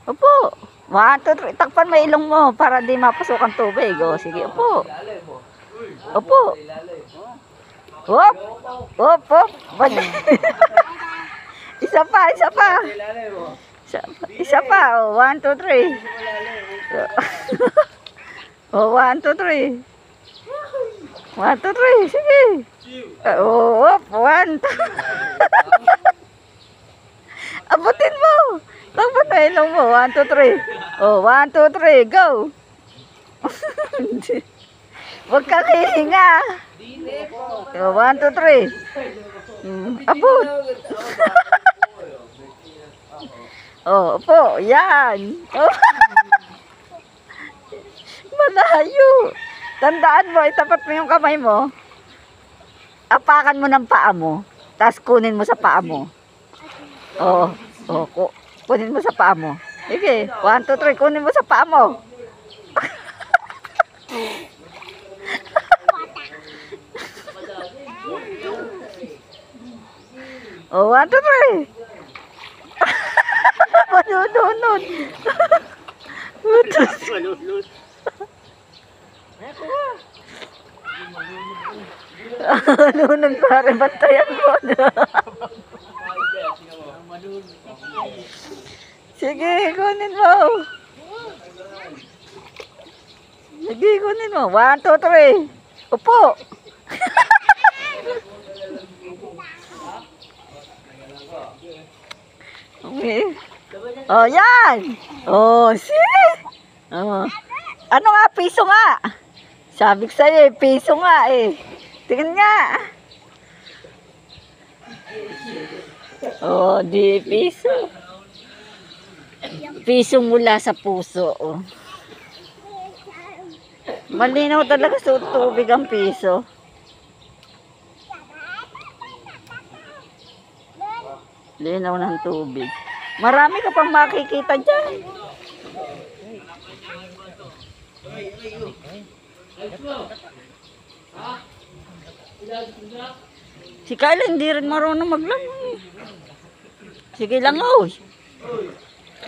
Upo. 1, 2, 3. Takpan mo ilong mo para di mapasok ang tubig. O, sige, upo. Upo. Hop. Hop, hop. Isa pa, isa pa. Isa pa. O, 1, 2, 3. O, 1, 2, 3. 1, 2, 3. Sige. O, hop. 1, 2. Abutin mo. Takpan mo ilong mo. 1, 2, 3. O, 1, 2, 3. Go. Huwag kang hihinga. O, 1, 2, 3. Abot. O, upo. Yan. O. Malayo. Tandaan mo, itapat mo yung kamay mo. Apakan mo ng paa mo. Tapos kunin mo sa paa mo. O, kunin mo sa paa mo. Sige, 1, 2, 3, kunin mo sa paa mo. O, 1, 2, 3. Manunod. Manunod. Manunod pare, bantayan mo. Sige, kunin mo. Sige, kunin mo. 1, 2, 3. Upo. Okay. Oh, yan. Oh, see? Oh. Ano nga, piso nga. Sabi ko sa'yo, piso nga eh. Tingnan nga. Oh, di piso. Piso mula sa puso. Oh. Malinaw talaga sa tubig ang piso. Linaw ng tubig. Marami ka pang makikita dyan. Si Kyle hindi rin marunong maglangoy. Sige lang, oy.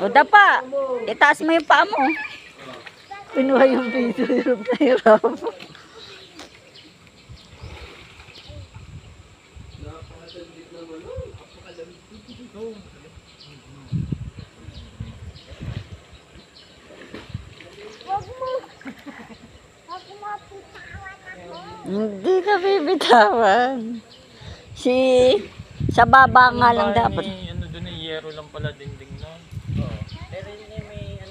O dapa, itaas mo yung paa mo. Pinuha yung piso, hirap na hirap. Hindi ka bibitawan. Sa baba nga lang dapat. Ano doon, yero lang pala dingding.